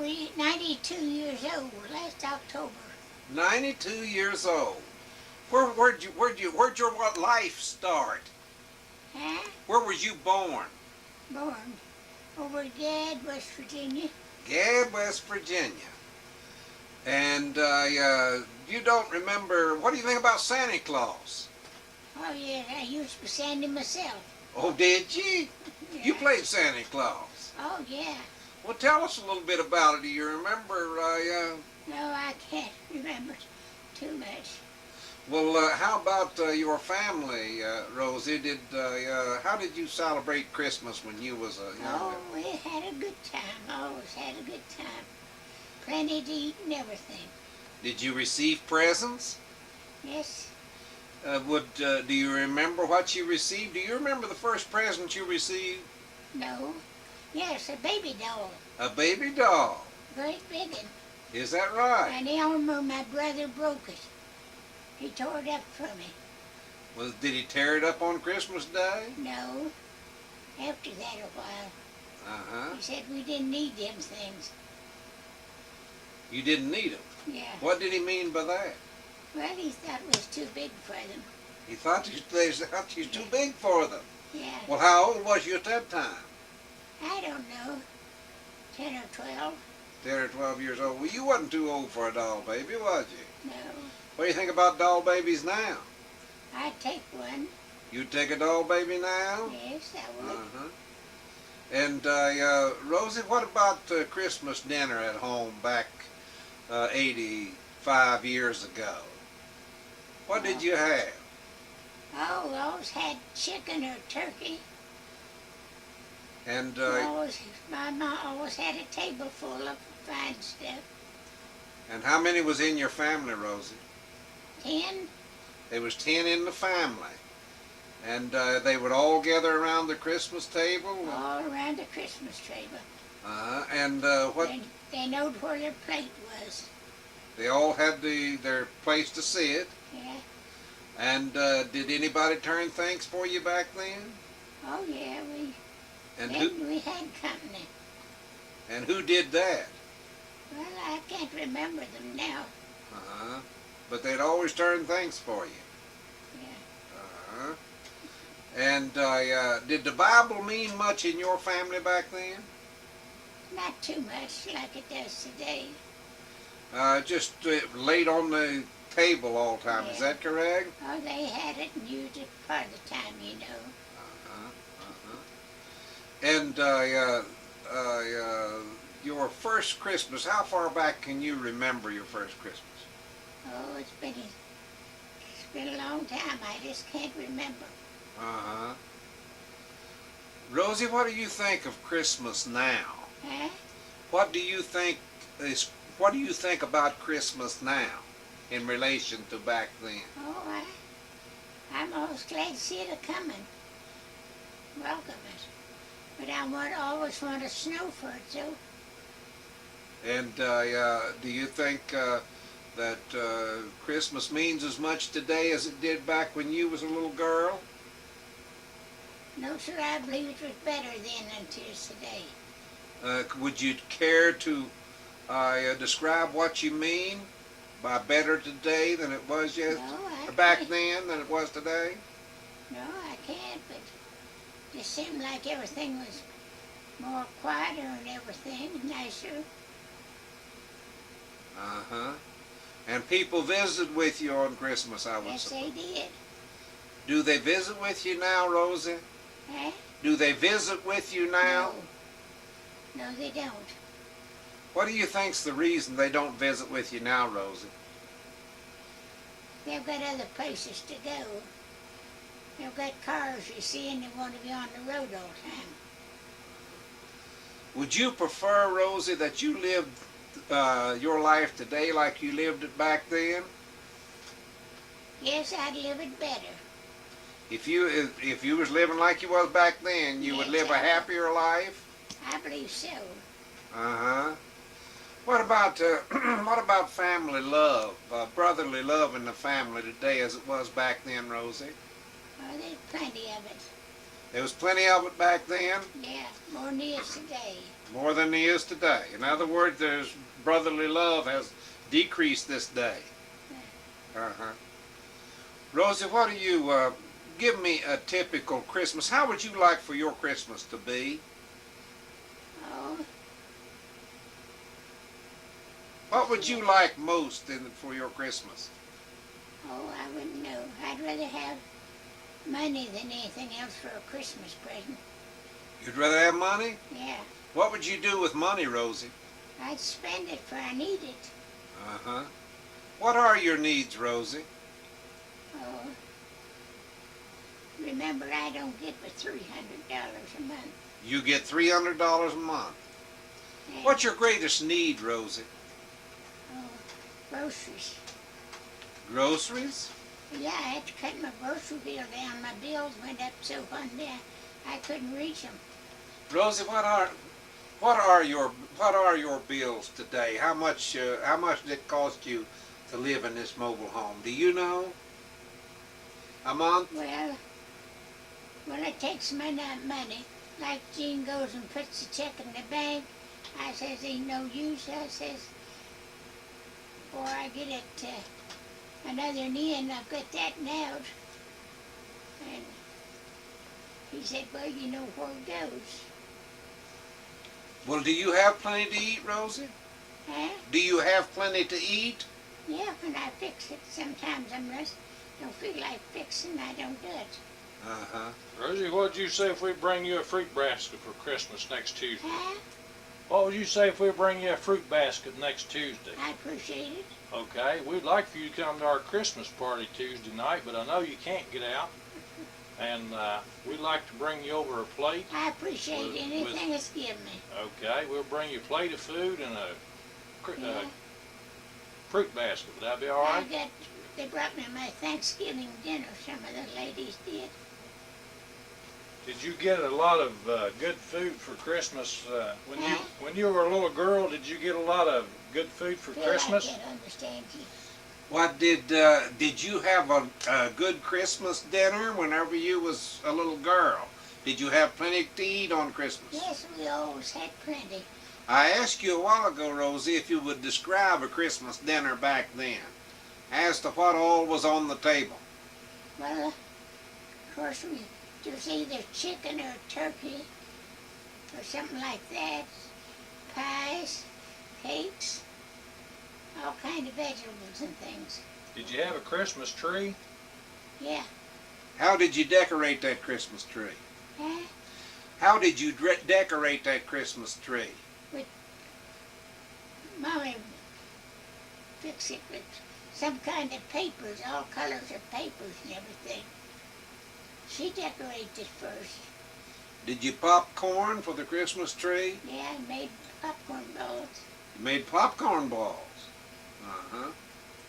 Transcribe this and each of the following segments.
92 years old last October. 92 years old. Where'd your what life start? Huh? Where was you born? Born over at Gad, West Virginia. Gad, West Virginia. And you don't remember, what do you think about Santa Claus? Oh, yes, I used to send him myself. Oh, did you? Yeah. You played Santa Claus. Oh, yeah. Well, tell us a little bit about it. Do you remember? No, I can't remember too much. Well, how about your family, Rosie? How did you celebrate Christmas when you was a young? Oh, we had a good time. Always had a good time. Plenty to eat and everything. Did you receive presents? Yes. Do you remember what you received? Do you remember the first present you received? No. Yes, a baby doll. A baby doll. Great big one. Is that right? And the arm of my brother broke it. He tore it up for me. Well, did he tear it up on Christmas Day? No. After that a while. Uh-huh. He said we didn't need them things. You didn't need them? Yeah. What did he mean by that? Well, he thought it was too big for them. He thought you was too big for them. Yeah. Well, how old was you at that time? I don't know. 10 or 12. 10 or 12 years old. Well, you wasn't too old for a doll baby, was you? No. What do you think about doll babies now? I'd take one. You'd take a doll baby now? Yes, I would. Uh-huh. And, Rosie, what about Christmas dinner at home back 85 years ago? What did you have? Oh, we always had chicken or turkey. And, My mom always had a table full of fine stuff. and how many was in your family, Rosie? 10? There was 10 in the family. And they would all gather around the Christmas table? All around the Christmas table. And what? They knowed where their plate was. They all had their place to sit. Yeah. And did anybody turn thanks for you back then? Oh, yeah, we had company. And who did that? Well, I can't remember them now. But they'd always turn thanks for you. Yeah. And did the Bible mean much in your family back then? Not too much like it does today. Just laid on the table all the time. Yeah. Is that correct? Oh, they had it and used it part of the time, you know. And your first Christmas, how far back can you remember your first Christmas? Oh, it's been a long time. I just can't remember. Rosie, what do you think of Christmas now? Huh? What do you think about Christmas now in relation to back then? Oh, I'm always glad to see it a-coming. Welcome it. But I always want a snow for it, too. And do you think that Christmas means as much today as it did back when you was a little girl? No, sir, I believe it was better then than it is today. Would you care to describe what you mean by better today than it was back then than it was today? No, I can't, but it just seemed like everything was more quieter and everything, nicer. And people visit with you on Christmas, I would suppose. Yes, they did. Do they visit with you now, Rosie? Huh? Do they visit with you now? No, they don't. What do you think's the reason they don't visit with you now, Rosie? They've got other places to go. They've got cars, you see, and they want to be on the road all the time. Would you prefer, Rosie, that you lived your life today like you lived it back then? Yes, I'd live it better. If you was living like you was back then, you would live a happier life? I believe so. What about family love, brotherly love in the family today as it was back then, Rosie? Oh, there's plenty of it. There was plenty of it back then? Yeah, more than there is today. More than there is today. In other words, there's brotherly love has decreased this day. Uh-huh. Rosie, what do you, give me a typical Christmas. How would you like for your Christmas to be? Oh, What would you like most for your Christmas? oh, I wouldn't know. I'd rather have money than anything else for a Christmas present. You'd rather have money? Yeah, What would you do with money, Rosie? I'd spend it for I need it. Uh-huh. What are your needs, Rosie? Oh, remember I don't get but $300 a month. You get $300 a month. And, What's your greatest need, Rosie? oh, groceries. Groceries? Yeah, I had to cut my grocery bill down. My bills went up so one day I couldn't reach them. Rosie, what are your bills today? How much did it cost you to live in this mobile home? Do you know? A month? Well, it takes money. Like Jean goes and puts the check in the bank, I says ain't no use. I says, or I get it another end. I've got that now. And he said, well, you know where it goes. Well, do you have plenty to eat, Rosie? Huh? Do you have plenty to eat? Yeah, when I fix it, sometimes don't feel like fixing, I don't do it. Uh-huh. Rosie, what'd you say if we bring you a fruit basket for Christmas next Tuesday? Huh? What would you say if we bring you a fruit basket next Tuesday? I appreciate it. Okay, we'd like for you to come to our Christmas party Tuesday night, but I know you can't get out. And we'd like to bring you over a plate. I appreciate anything that's given me. Okay, we'll bring you a plate of food and a Yeah. fruit basket. Would that be all right? They brought me my Thanksgiving dinner, some of the ladies did. Did you get a lot of good food for Christmas when you were a little girl? Did you get a lot of good food for Christmas? I can't understand you. What did you have a good Christmas dinner whenever you was a little girl? Did you have plenty to eat on Christmas? Yes, we always had plenty. I asked you a while ago, Rosie, if you would describe a Christmas dinner back then, as to what all was on the table. Well, of course, there's either chicken or turkey or something like that. Pies, cakes, all kind of vegetables and things. Did you have a Christmas tree? Yeah. How did you decorate that Christmas tree? Huh? How did you decorate that Christmas tree? Mommy fixed it with some kind of papers, all colors of papers and everything. She decorated it first. Did you pop corn for the Christmas tree? Yeah, I made popcorn balls. You made popcorn balls. Uh-huh.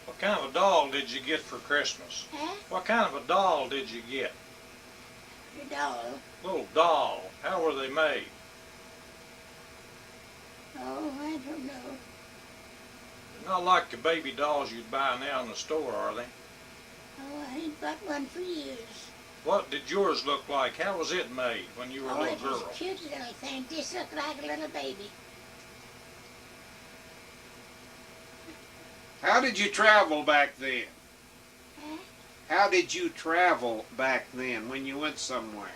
What kind of a doll did you get for Christmas? Huh? What kind of a doll did you get? The doll. Little doll. How were they made? Oh, I don't know. They're not like the baby dolls you'd buy now in the store, are they? Oh, I ain't got one for years. What did yours look like? How was it made when you were a Oh, little it was girl? a cute little thing. Just looked like a little baby. How did you travel back then? Huh? How did you travel back then when you went somewhere?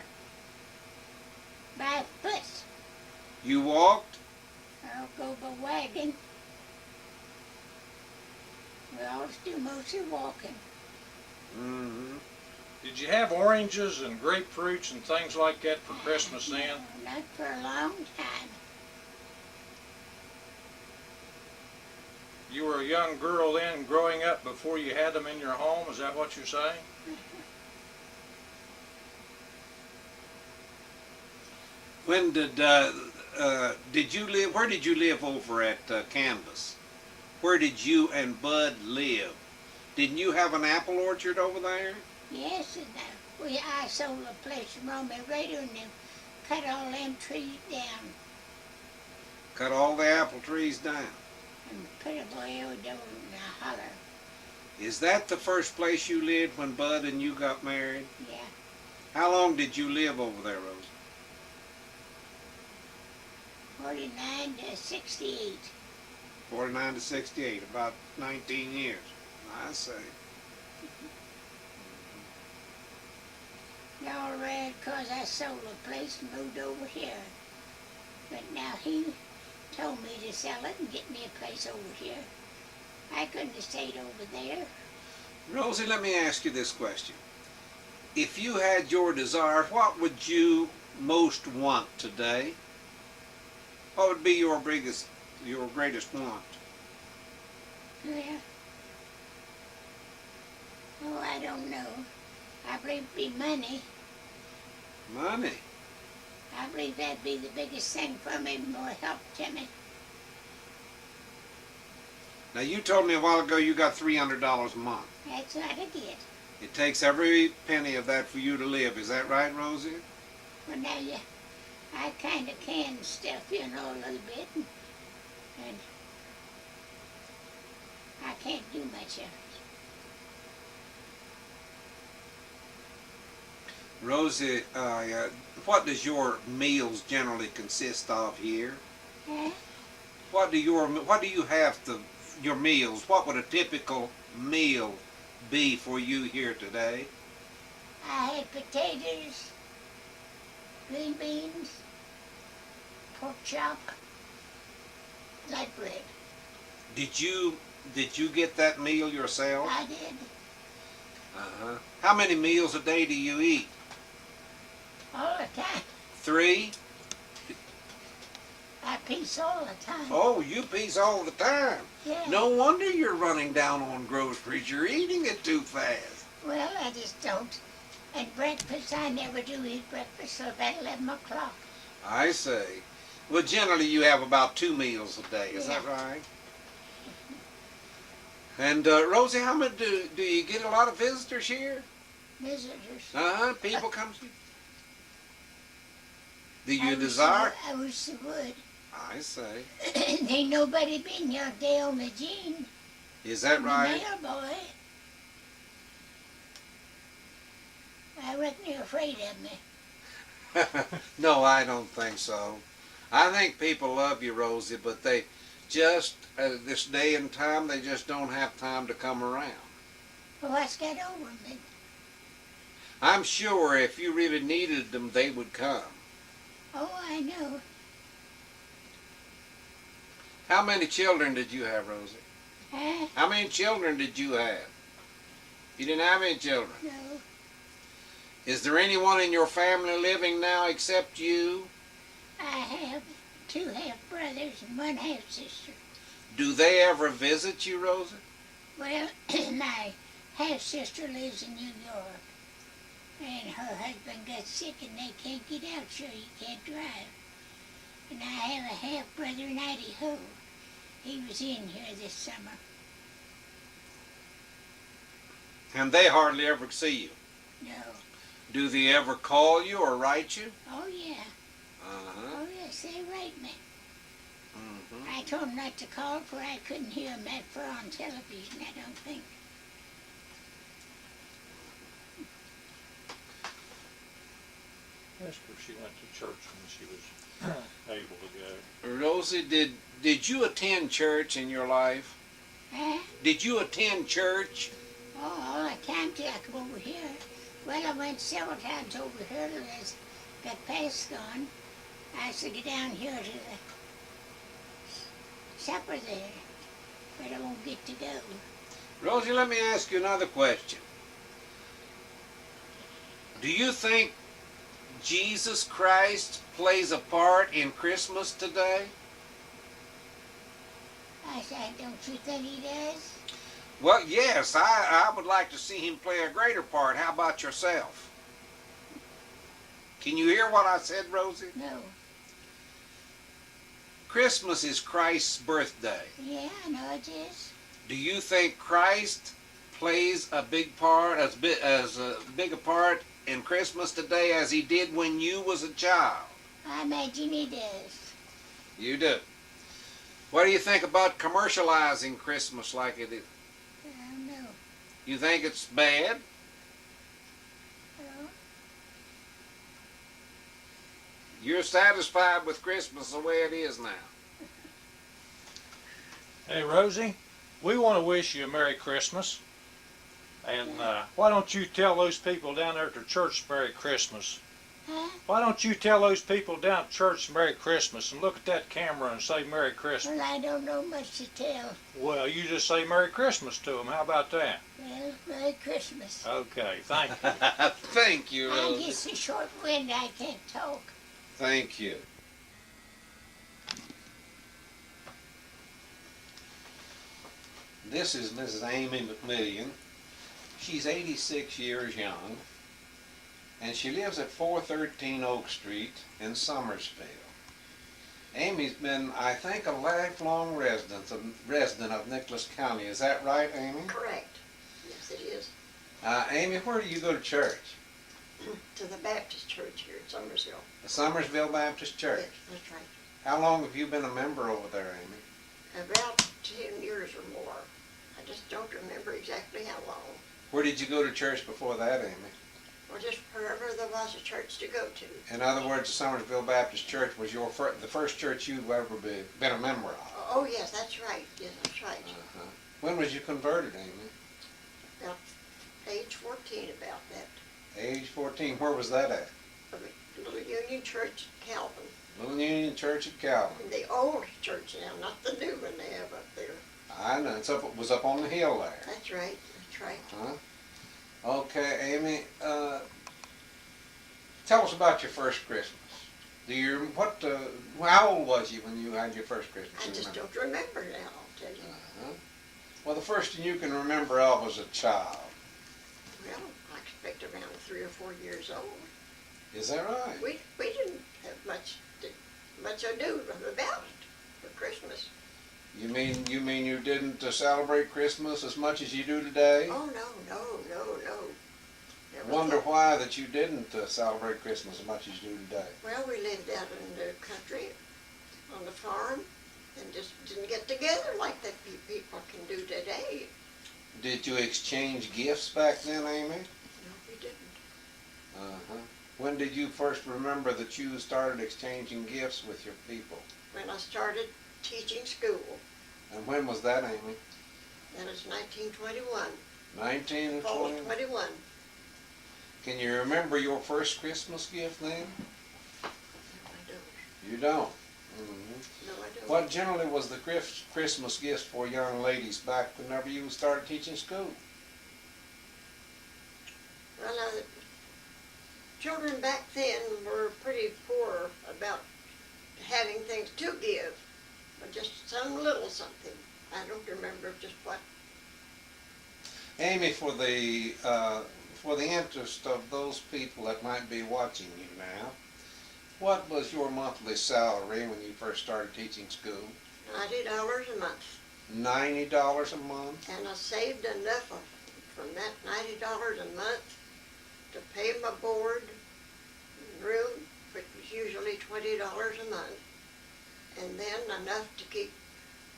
By foot. You walked? I'll go by wagon. We always do mostly walking. Mm-hmm. Did you have oranges and grapefruits and things like that for Christmas then? No, not for a long time. You were a young girl then growing up before you had them in your home, is that what you're saying? When did you live? Where did you live over at Canvas? Where did you and Bud live? Didn't you have an apple orchard over there? Yes, and I sold a place from Romeo Radio and then cut all them trees down Cut all the apple trees down. and put a boy over there in a holler. Is that the first place you lived when Bud and you got married? Yeah. How long did you live over there, Rosie? 49 to 68. 49 to 68, about 19 years. I say. Y'all read 'cause I sold a place and moved over here. But now he told me to sell it and get me a place over here. I couldn't have stayed over there. Rosie, let me ask you this question. If you had your desire, what would you most want today? What would be your greatest want? Well, oh, I don't know. I believe it'd be money. Money. I believe that'd be the biggest thing for me, more help to me. Now, you told me a while ago you got $300 a month. That's what I did. It takes every penny of that for you to live. Is that right, Rosie? Well, now, yeah, I kind of can stuff, a little bit. And I can't do much of it. Rosie, what does your meals generally consist of here? Huh? What do you have your meals? What would a typical meal be for you here today? I had potatoes, green beans, pork chop, light bread. Did you get that meal yourself? I did. Uh-huh. How many meals a day do you eat? All the time. 3? I piece all the time. Oh, you piece all the time. Yeah. No wonder you're running down on groceries. You're eating it too fast. Well, I just don't. And breakfast, I never do eat breakfast till about 11 o'clock. I say. Well, generally you have about 2 meals a day. Is that right? And Rosie, how many do you get a lot of visitors here? Visitors. People come to you. Do you desire? I wish they would. I say. Ain't nobody been here day on the Gene. Is that right? The mail boy. I reckon you're afraid of me. No, I don't think so. I think people love you, Rosie, but they just, this day and time, they just don't have time to come around. Well, what's got over me? I'm sure if you really needed them, they would come. Oh, I know. How many children did you have, Rosie? Huh? How many children did you have? You didn't have any children. No. Is there anyone in your family living now except you? I have 2 half-brothers and 1 half-sister. Do they ever visit you, Rosie? Well, my half-sister lives in New York. And her husband got sick and they can't get out, so he can't drive. And I have a half-brother in Idaho. He was in here this summer. And they hardly ever see you. No. Do they ever call you or write you? Oh, yeah. Uh-huh. Oh, yes, they write me. Mm-hmm. I told them not to call, for I couldn't hear them that far on television, I don't think. Asked her if she went to church when she was able to go. Rosie, did you attend church in your life? Huh? Did you attend church? Oh, all the time till I come over here. Well, I went several times over here till I got past gone. I used to get down here to the supper there, but I won't get to go. Rosie, let me ask you another question. Do you think Jesus Christ plays a part in Christmas today? I said, don't you think he does? Well, yes, I would like to see him play a greater part. How about yourself? Can you hear what I said, Rosie? No. Christmas is Christ's birthday. Yeah, I know it is. Do you think Christ plays a big part, as big a part in Christmas today as he did when you was a child? I imagine he does. You do. What do you think about commercializing Christmas like it is? I don't know. You think it's bad? Well, You're satisfied with Christmas the way it is now. Hey, Rosie, we want to wish you a Merry Christmas. And why don't you tell those people down there at the church Merry Christmas? Huh? Why don't you tell those people down at church Merry Christmas and look at that camera and say Merry Christmas? Well, I don't know much to tell. Well, you just say Merry Christmas to them. How about that? Well, Merry Christmas. Okay, thank you. Thank you, I Rosie. get so short-winded I can't talk. Thank you. This is Mrs. Amy McMillian. She's 86 years young, and she lives at 413 Oak Street in Summersville. Amy's been, I think, a lifelong resident of Nicholas County. Is that right, Amy? Correct. Yes, it is. Amy, where do you go to church? To the Baptist church here in Summersville. The Summersville Baptist Church. Yes, that's right. How long have you been a member over there, Amy? About 10 years or more. I just don't remember exactly how long. Where did you go to church before that, Amy? Or just wherever there was a church to go to. In other words, the Summersville Baptist Church was the first church you've ever been a member of. Oh, yes, that's right. Yes, that's right. Uh-huh. When was you converted, Amy? About age 14, about that. Age 14. Where was that at? A little Union church in Calvin. Little Union Church at Calvin. And the old church now, not the new one they have up there. I know. It was up on the hill there. That's right. That's right. Huh? Okay, Amy. Tell us about your first Christmas. How old was you when you had your first Christmas? I just don't remember now, I'll tell you. Uh-huh. Well, the first thing you can remember of was a child. Well, I expect around 3 or 4 years old. Is that right? We didn't have much ado about it for Christmas. You mean you didn't celebrate Christmas as much as you do today? Oh, no. Never Wonder thought- why that you didn't celebrate Christmas as much as you do today. Well, we lived out in the country on the farm and just didn't get together like that people can do today. Did you exchange gifts back then, Amy? No, we didn't. Uh-huh. When did you first remember that you started exchanging gifts with your people? When I started teaching school, And when was that, Amy? that was 1921, 19 and fall 20? of 21. Can you remember your first Christmas gift then? No, I don't. You don't. Mm-hmm. No, I don't. What generally was the Christmas gifts for young ladies back whenever you started teaching school? Well, children back then were pretty poor about having things to give, but just some little something. I don't remember just what. Amy, for the interest of those people that might be watching you now, what was your monthly salary when you first started teaching school? $90 a month. $90 a month? And I saved enough from that $90 a month to pay my board and room, which was usually $20 a month. And then enough to keep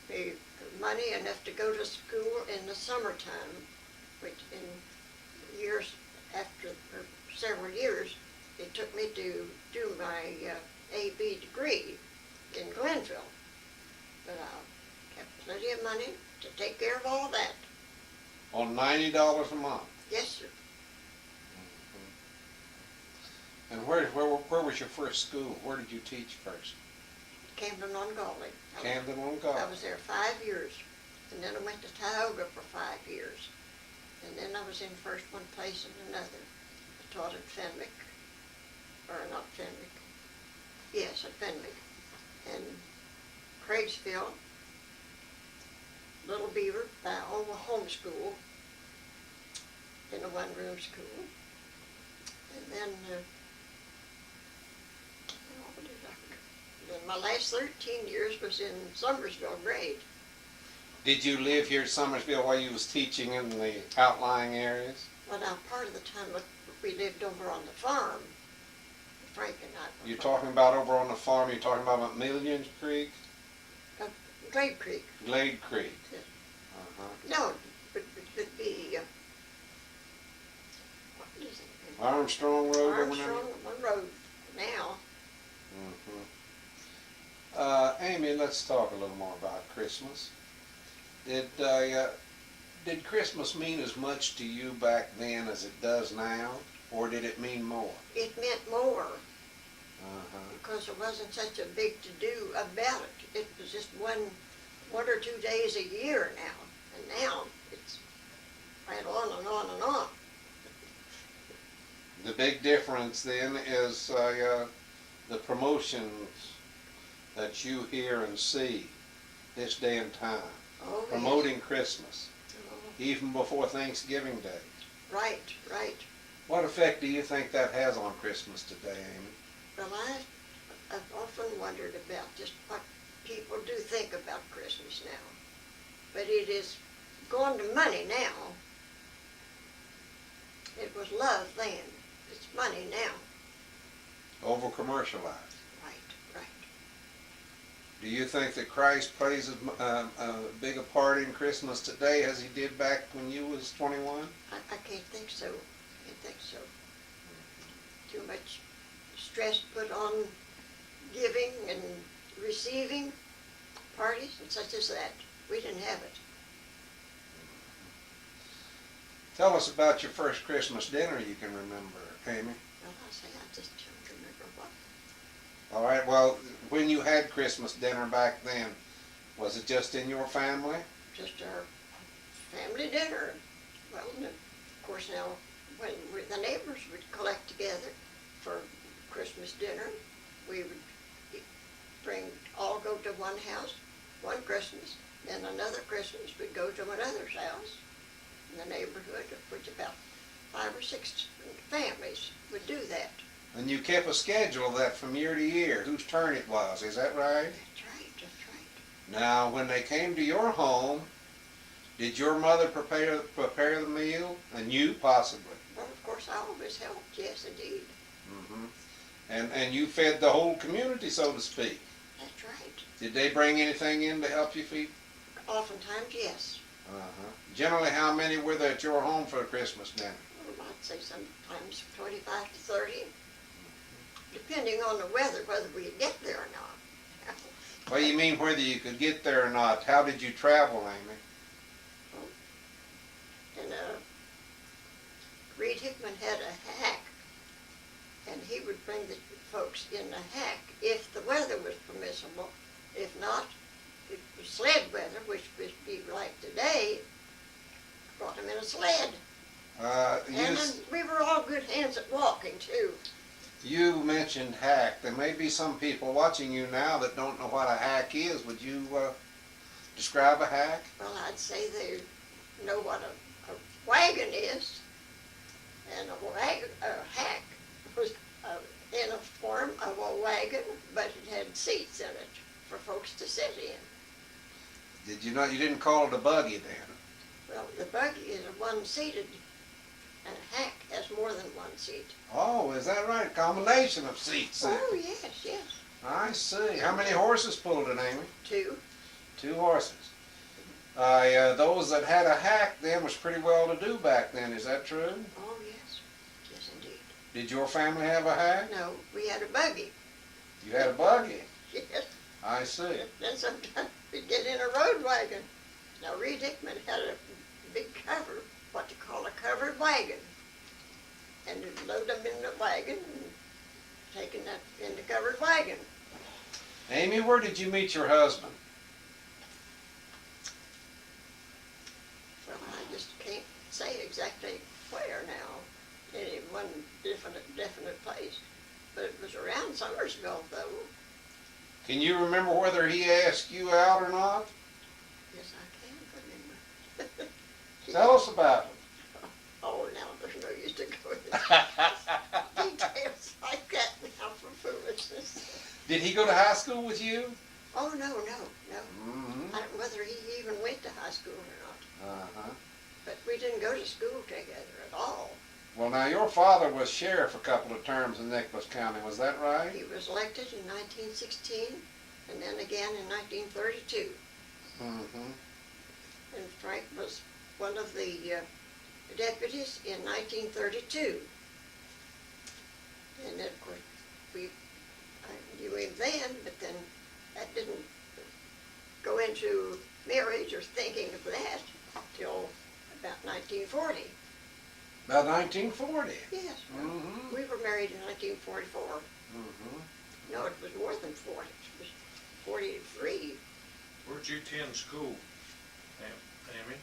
me money enough to go to school in the summertime, which in years after, or several years, it took me to do my A.B. degree in Glenville. But I kept plenty of money to take care of all that. On $90 a month? Yes, sir. And where was your first school? Where did you teach first? Camden on Gauley. Camden on I Gauley. was there 5 years, and then I went to Tioga for 5 years. And then I was in first one place and another. I taught at Fenwick, or not Fenwick, yes, at Fenwick, and Craigsville, Little Beaver, by homeschool, in a one-room school. And then, then my last 13 years was in Summersville grade. Did you live here in Summersville while you was teaching in the outlying areas? Well, now, part of the time we lived over on the farm, Frank and I. You're talking about over on the farm, you're talking about McMillian Creek? Glade Creek. Glade Creek. Yes. Uh-huh. No, it would be, what is it? Armstrong Road over Armstrong Road now. Amy, let's talk a little more about Christmas. Did Christmas mean as much to you back then as it does now, or did it mean more? It meant more Uh-huh. because there wasn't such a big to-do about it. It was just one or 2 days a year now. And now it's right on and on and on. The big difference then is the promotions that you hear and see this day and time, Oh, yes. promoting Christmas, Oh, even before Thanksgiving Day. right, right. What effect do you think that has on Christmas today, Amy? Well, I've often wondered about just what people do think about Christmas now. But it is gone to money now. It was love then. It's money now. Over-commercialized. Right, right. Do you think that Christ plays as big a part in Christmas today as he did back when you was 21? I can't think so. I can't think so. Too much stress put on giving and receiving parties and such as that. We didn't have it. Tell us about your first Christmas dinner you can remember, Amy. Well, I say I just don't remember what. All right, well, when you had Christmas dinner back then, was it just in your family? Just our family dinner. Well, and of course now, when the neighbors would collect together for Christmas dinner, we would all go to one house, one Christmas, then another Christmas we'd go to another's house in the neighborhood, of which about 5 or 6 families would do that. And you kept a schedule of that from year to year, whose turn it was, is that right? That's right, that's right. Now, when they came to your home, did your mother prepare the meal? And you, possibly? Well, of course, I always helped, yes, indeed. Mm-hmm. And you fed the whole community, so to speak. That's right. Did they bring anything in to help you feed? Oftentimes, yes. Uh-huh. Generally, how many were there at your home for Christmas dinner? Well, I'd say sometimes 25 to 30, depending on the weather, whether we could get there or not. Well, you mean whether you could get there or not. How did you travel, Amy? And Reed Hickman had a hack, and he would bring the folks in the hack if the weather was permissible. If not, it was sled weather, which would be like today, brought them in a sled. And then we were all good hands at walking, too. You mentioned hack. There may be some people watching you now that don't know what a hack is. Would you describe a hack? Well, I'd say they know what a wagon is, and a hack was in a form of a wagon, but it had seats in it for folks to sit in. Did you not? You didn't call it a buggy then? Well, the buggy is a one-seated, and a hack has more than one seat. Oh, is that right? A combination of seats then. Oh, yes, yes. I see. How many horses pulled it, Amy? 2. 2 horses. Those that had a hack then was pretty well to do back then. Is that true? Oh, yes. Yes, indeed. Did your family have a hack? No, we had a buggy. You had a buggy. Yes. I see. Then sometimes we'd get in a road wagon. Now, Reed Hickman had a big cover, what you call a covered wagon. And you'd load them in the wagon and taking that in the covered wagon. Amy, where did you meet your husband? Well, I just can't say exactly where now, any one definite place. But it was around Summersville, though. Can you remember whether he asked you out or not? Yes, I can remember. Tell us about it. Oh, now there's no use to go into details like that now for foolishness. Did he go to high school with you? Oh, no. Mm-hmm. I don't know whether he even went to high school or not. Uh-huh. But we didn't go to school together at all. Well, now, your father was sheriff a couple of terms in Nicholas County. Was that right? He was elected in 1916 and then again in 1932. Mm-hmm. And Frank was one of the deputies in 1932. And then, of course, I knew him then, but then that didn't into marriage or thinking of that till about 1940. About 1940. Yes. Mm-hmm. We were married in 1944. Mm-hmm. No, it was more than 40. It was 43. Where'd you attend school, Amy?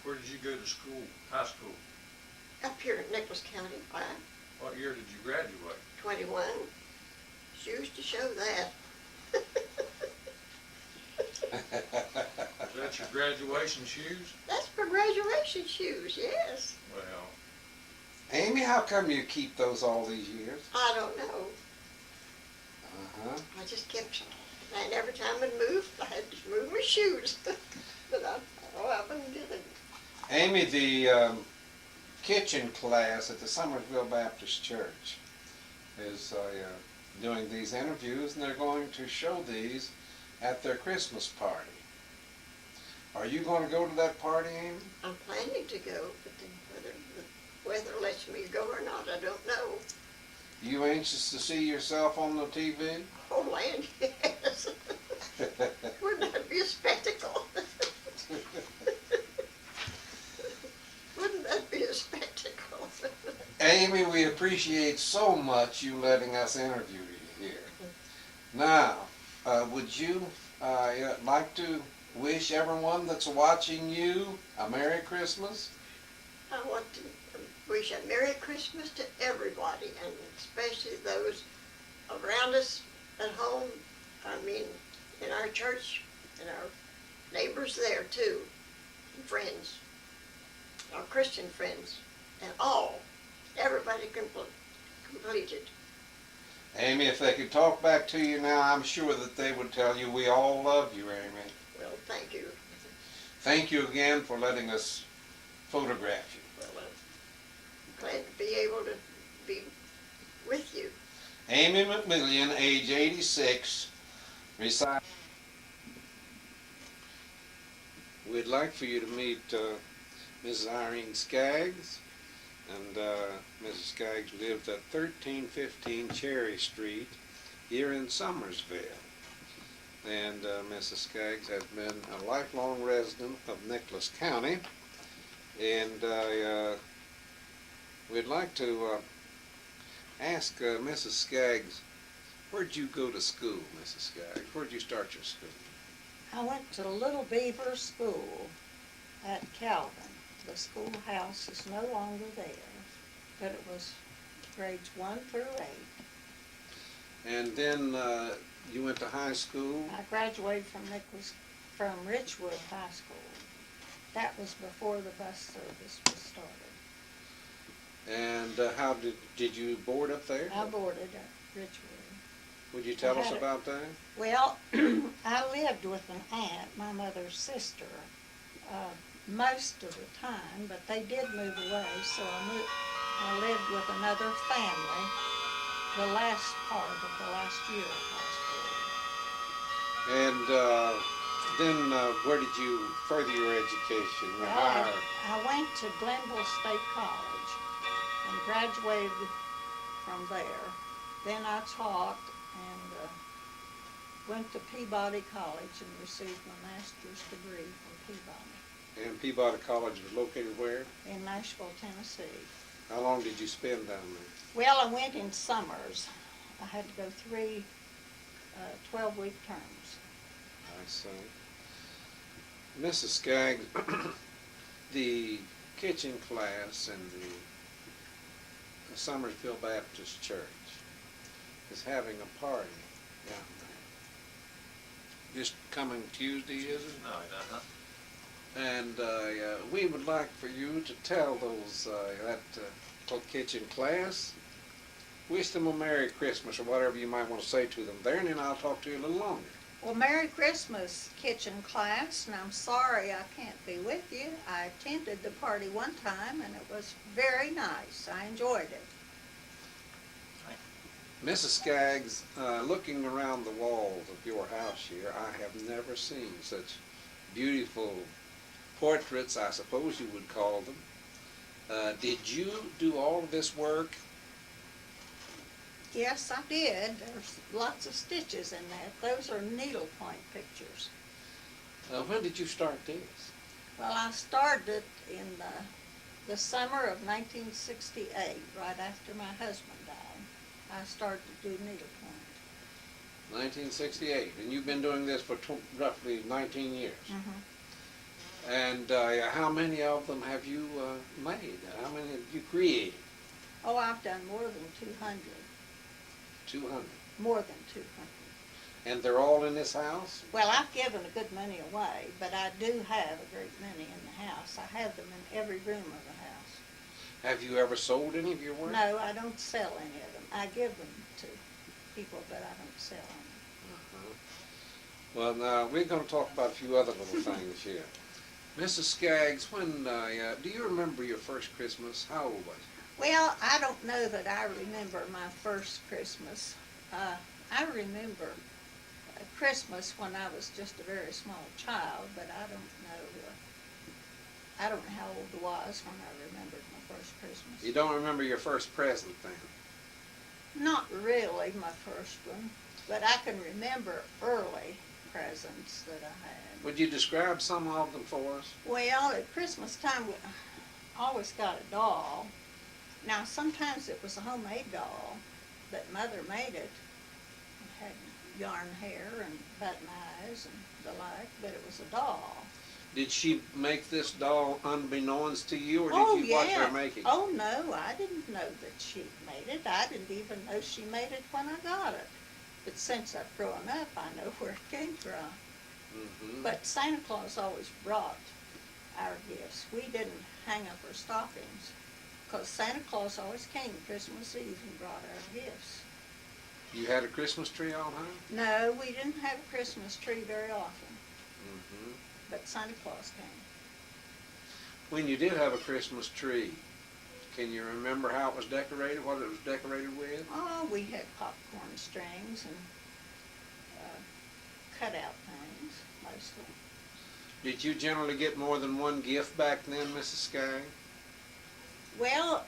Where did you go to school, high school? Up here in Nicholas County. What year did you graduate? 21. Shoes to show that. Is that your graduation shoes? That's for graduation shoes, yes. Well, Amy, how come you keep those all these years? I don't know. Uh-huh. I just kept, and every time I moved, I had to move my shoes. But I wouldn't do it. Amy, the kitchen class at the Summersville Baptist Church is doing these interviews, and they're going to show these at their Christmas party. Are you going to go to that party, Amy? I'm planning to go, but then whether the weather lets me go or not, I don't know. You anxious to see yourself on the TV? Oh, land, yes. Wouldn't that be a spectacle? Wouldn't that be a spectacle? Amy, we appreciate so much you letting us interview you here. Now, would you like to wish everyone that's watching you a Merry Christmas? I want to wish a Merry Christmas to everybody, and especially those around us at home. I mean, in our church, and our neighbors there too, and friends, our Christian friends, and everybody completed. Amy, if they could talk back to you now, I'm sure that they would tell you we all love you, Amy. Well, thank you. Thank you again for letting us photograph you. Well, I'm glad to be able to be with you. Amy McMillian, age 86, resides. We'd like for you to meet Mrs. Irene Skaggs. And Mrs. Skaggs lived at 1315 Cherry Street here in Summersville. And Mrs. Skaggs has been a lifelong resident of Nicholas County. And we'd like to ask Mrs. Skaggs, where'd you go to school, Mrs. Skaggs? Where'd you start your school? I went to Little Beaver School at Calvin. The schoolhouse is no longer there, but it was grades 1 through 8. And then you went to high school? I graduated from Richwood High School. That was before the bus service was started. And how did you board up there? I boarded at Richwood. Would you tell us about that? Well, I lived with an aunt, my mother's sister, most of the time, but they did move away, so I lived with another family the last part of the last year of high school. And then where did you further your education? Well, I went to Glenville State College and graduated from there. Then I taught and went to Peabody College and received my master's degree from Peabody. And Peabody College was located where? In Nashville, Tennessee. How long did you spend down there? Well, I went in summers. I had to go 3 12-week terms. I see. Mrs. Skaggs, the kitchen class in the Summersville Baptist Church is having a party down there. Just coming Tuesday, is it? no, uh-huh. And we would like for you to tell those that kitchen class, wish them a Merry Christmas or whatever you might want to say to them there, and then I'll talk to you a little longer. Well, Merry Christmas, kitchen class, and I'm sorry I can't be with you. I attended the party one time, and it was very nice. I enjoyed it. Mrs. Skaggs, looking around the walls of your house here, I have never seen such beautiful portraits, I suppose you would call them. Did you do all of this work? Yes, I did. There's lots of stitches in that. Those are needlepoint pictures. When did you start this? Well, I started it in the summer of 1968, right after my husband died. I started to do needlepoint. 1968, and you've been doing this for roughly 19 years. Mm-hmm. And how many of them have you made? How many have you created? Oh, I've done more than 200. 200. More than 200. And they're all in this house? Well, I've given a good many away, but I do have a great many in the house. I have them in every room of the house. Have you ever sold any of your work? No, I don't sell any of them. I give them to people, but I don't sell any. Uh-huh. Well, now, we're going to talk about a few other little things here. Mrs. Skaggs, when do you remember your first Christmas? How old was you? Well, I don't know that I remember my first Christmas. I remember Christmas when I was just a very small child, but I don't know how old I was when I remembered my first Christmas. You don't remember your first present then? Not really my first one, but I can remember early presents that I had. Would you describe some of them for us? Well, at Christmas time, we always got a doll. Now, sometimes it was a homemade doll, but Mother made it. It had yarn hair and button eyes and the like, but it was a doll. Did she make this doll unbeknownst to you, or did you watch her make it? Oh, no, I didn't know that she made it. I didn't even know she made it when I got it. But since I've grown up, I know where it came from. Mm-hmm. But Santa Claus always brought our gifts. We didn't hang up our stockings, because Santa Claus always came Christmas Eve and brought our gifts. You had a Christmas tree all home? No, we didn't have a Christmas tree very often, Mm-hmm. but Santa Claus came. When you did have a Christmas tree, can you remember how it was decorated, what it was decorated with? Oh, we had popcorn strings and cutout things, mostly. Did you generally get more than one gift back then, Mrs. Skaggs? Well,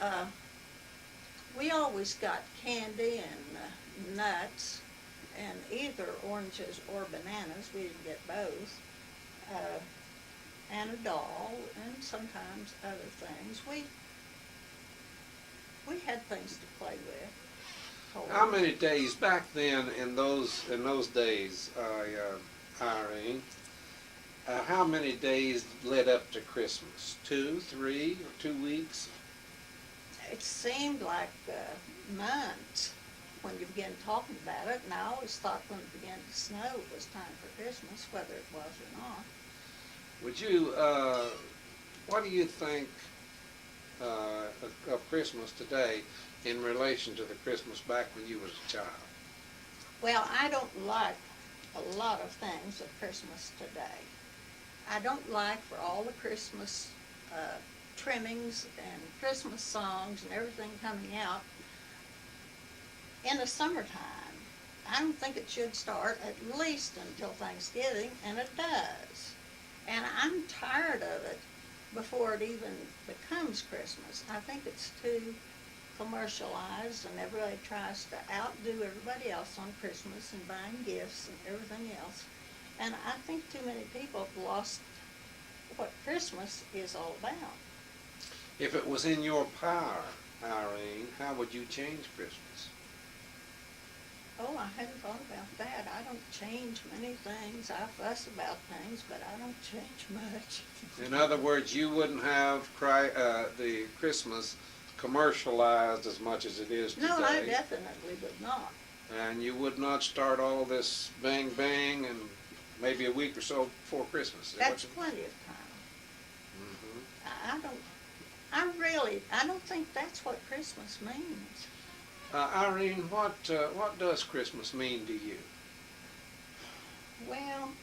we always got candy and nuts, and either oranges or bananas. We didn't get both. And a doll, and sometimes other things. We had things to play with. How many days back then in those days, Irene? How many days led up to Christmas? 2, 3, or 2 weeks? It seemed like months when you began talking about it, and I always thought when it began to snow it was time for Christmas, whether it was or not. Would you, what do you think of Christmas today in relation to the Christmas back when you was a child? Well, I don't like a lot of things of Christmas today. I don't like for all the Christmas trimmings and Christmas songs and everything coming out in the summertime. I don't think it should start at least until Thanksgiving, and it does. And I'm tired of it before it even becomes Christmas. I think it's too commercialized, and everybody tries to outdo everybody else on Christmas and buying gifts and everything else. And I think too many people have lost what Christmas is all about. If it was in your power, Irene, how would you change Christmas? Oh, I hadn't thought about that. I don't change many things. I fuss about things, but I don't change much. In other words, you wouldn't have the Christmas commercialized as much as it is today. No, I definitely would not. And you would not start all this bang bang and maybe a week or so before Christmas. That's plenty of time. Mm-hmm. I don't think that's what Christmas means. Irene, what does Christmas mean to you? Well,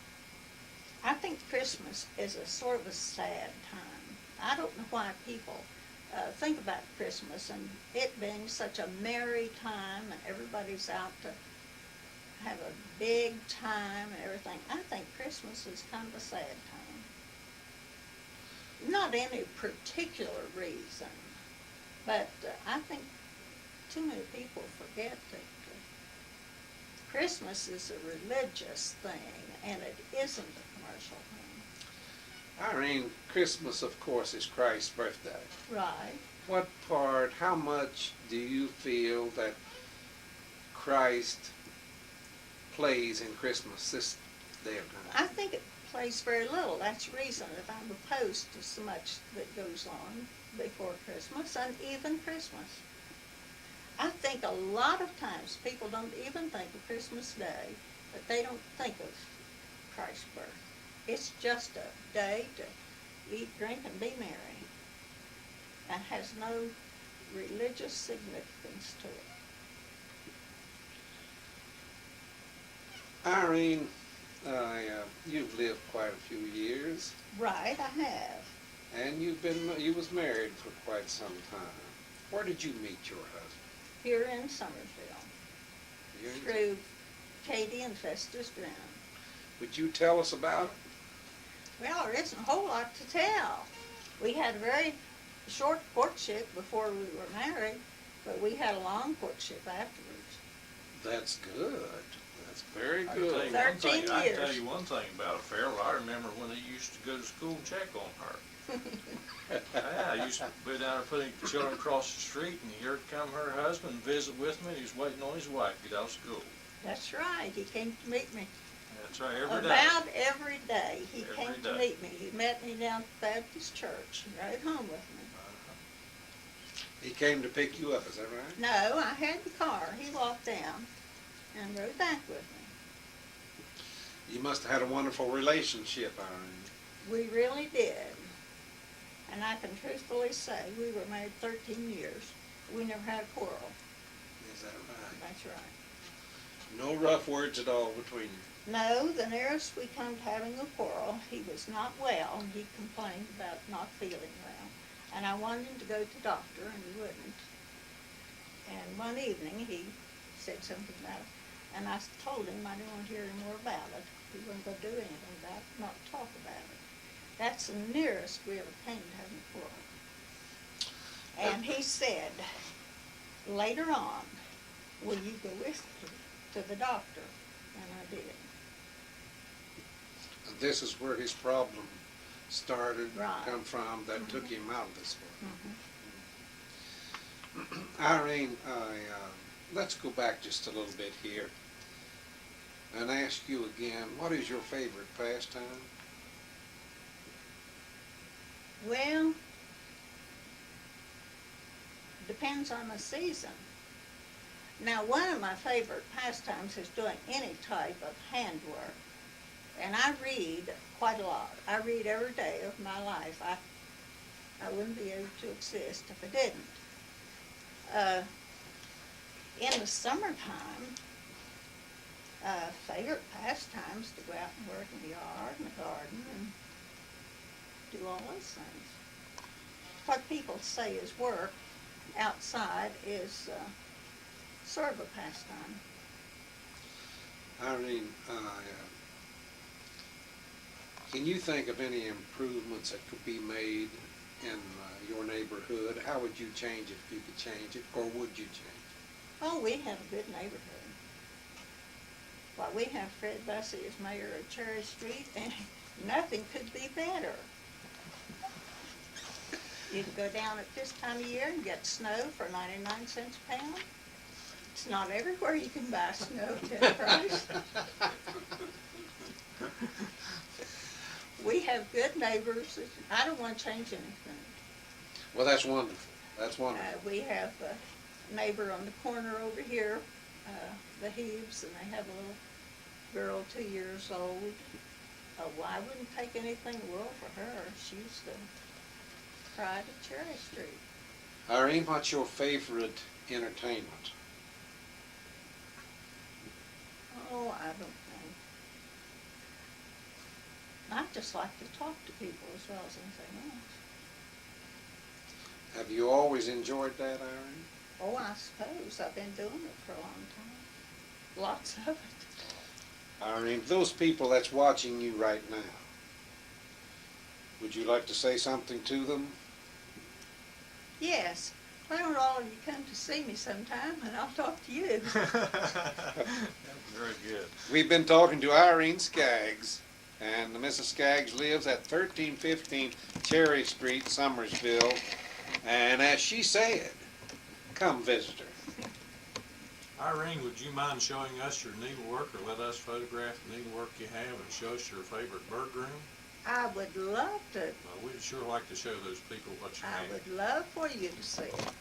I think Christmas is a sort of a sad time. I don't know why people think about Christmas and it being such a merry time and everybody's out to have a big time and everything. I think Christmas is kind of a sad time. Not any particular reason, but I think too many people forget that Christmas is a religious thing, and it isn't a commercial thing. Irene, Christmas, of course, is Christ's birthday. Right. What part, how much do you feel that Christ plays in Christmas this day of I time? think it plays very little. That's the reason that I'm opposed to so much that goes on before Christmas and even Christmas. I think a lot of times people don't even think of Christmas Day, but they don't think of Christ's birth. It's just a day to eat, drink, and be merry, and has no religious significance to it. Irene, you've lived quite a few years, Right, I have. and you was married for quite some time. Where did you meet your husband? Here in Summersville, You- through Katie and Festus Brown. Would you tell us about it? Well, there isn't a whole lot to tell. We had a very short courtship before we were married, but we had a long courtship afterwards. That's good. That's very I can tell good. you one 13 thing. I can tell years. you one thing about a Farrell. I remember when they used to go to school and check on her. Yeah, I used to go down there putting the children across the street, and here come her husband visit with me. And he was waiting on his wife to get out of school. That's right, he came to meet me. That's right, every day. About every day he Every came to day. meet me. He met me down at the Baptist church and rode home with me. He came to pick you up, is that right? No, I had the car. He walked down and rode back with me. You must have had a wonderful relationship, Irene. We really did. And I can truthfully say we were married 13 years. We never had a quarrel. Is that right? That's right. No rough words at all between you. No, the nearest we come to having a quarrel, he was not well, and he complained about not feeling well. And I wanted him to go to the doctor, and he wouldn't. And one evening, he said something about it, and I told him I didn't want to hear any more about it. He wasn't going to do anything about it, not talk about it. That's the nearest we ever came to having a quarrel. And he said, later on, will you go with me to the doctor? And I did. And this is where his problem started, Right. come from, that took him out of this one. Mhm. Irene, let's go back just a little bit here and ask you again, what is your favorite pastime? Well, depends on the season. Now, one of my favorite pastimes is doing any type of handwork. And I read quite a lot. I read every day of my life. I wouldn't be able to exist if I didn't. In the summertime, favorite pastimes to go out and work in the yard and the garden and do all those things. What people say is work outside is sort of a pastime. Irene, can you think of any improvements that could be made in your neighborhood? How would you change it if you could change it, or would you change it? Oh, we have a good neighborhood. Why, we have Fred Bussey as mayor of Cherry Street, and nothing could be better. You can go down at this time of year and get snow for 99 cents a pound. It's not everywhere you can buy snow at that price. We have good neighbors. I don't want to change anything. Well, that's wonderful. That's wonderful. We have a neighbor on the corner over here, the Heaves, and they have a little girl 2 years old. Well, I wouldn't take anything in the world for her. She's the pride of Cherry Street. Irene, what's your favorite entertainment? Oh, I don't know. I just like to talk to people as well as anything else. Have you always enjoyed that, Irene? Oh, I suppose. I've been doing it for a long time. Lots of it. Irene, those people that's watching you right now, would you like to say something to them? Yes. Why don't all of you come to see me sometime and I'll talk to you. Very good. We've been talking to Irene Skaggs, and Mrs. Skaggs lives at 1315 Cherry Street, Summersville. And as she said, come visit her. Irene, would you mind showing us your needlework, or let us photograph the needlework you have and show us your favorite bird room? I would love to. Well, we'd sure like to show those people what you I have. would love for you to see it.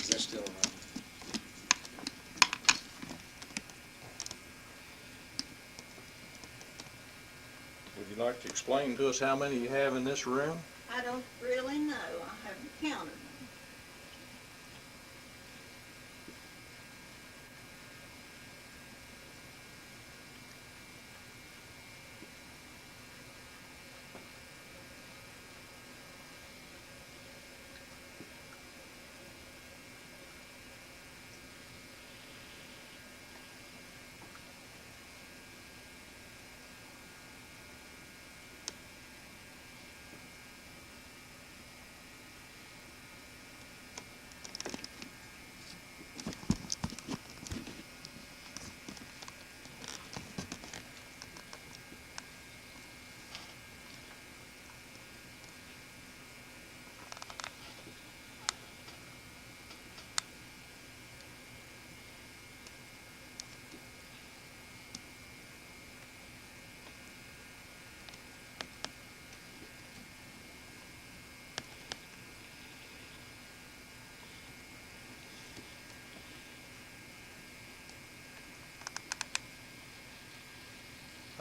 Is that still around? Would you like to explain to us how many you have in this room? I don't really know. I haven't counted them.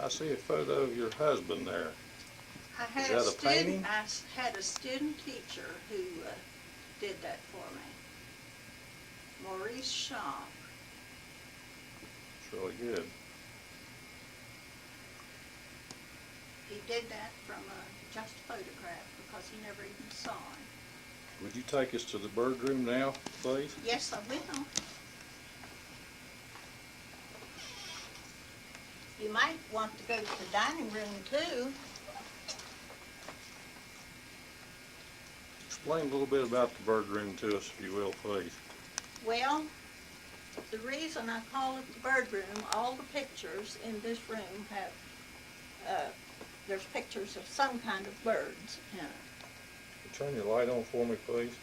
I see a photo of your husband there. I had Is that a painting? had a student teacher who did that for me. Maurice Shaw. It's really good. He did that from just a photograph because he never even saw it. Would you take us to the bird room now, please? Yes, I will. You might want to go to the dining room too. Explain a little bit about the bird room to us, if you will, please. Well, the reason I call it the bird room, all the pictures in this room have, there's pictures of some kind of birds in it. Turn your light on for me, please.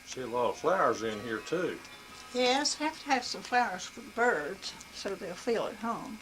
See a lot of flowers in here too. Yes, have to have some flowers for the birds so they'll feel at home.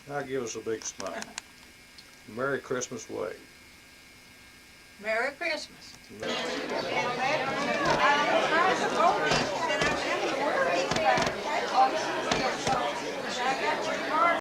Now give us a big smile. Merry Christmas, Wade. Merry Christmas. Merry- And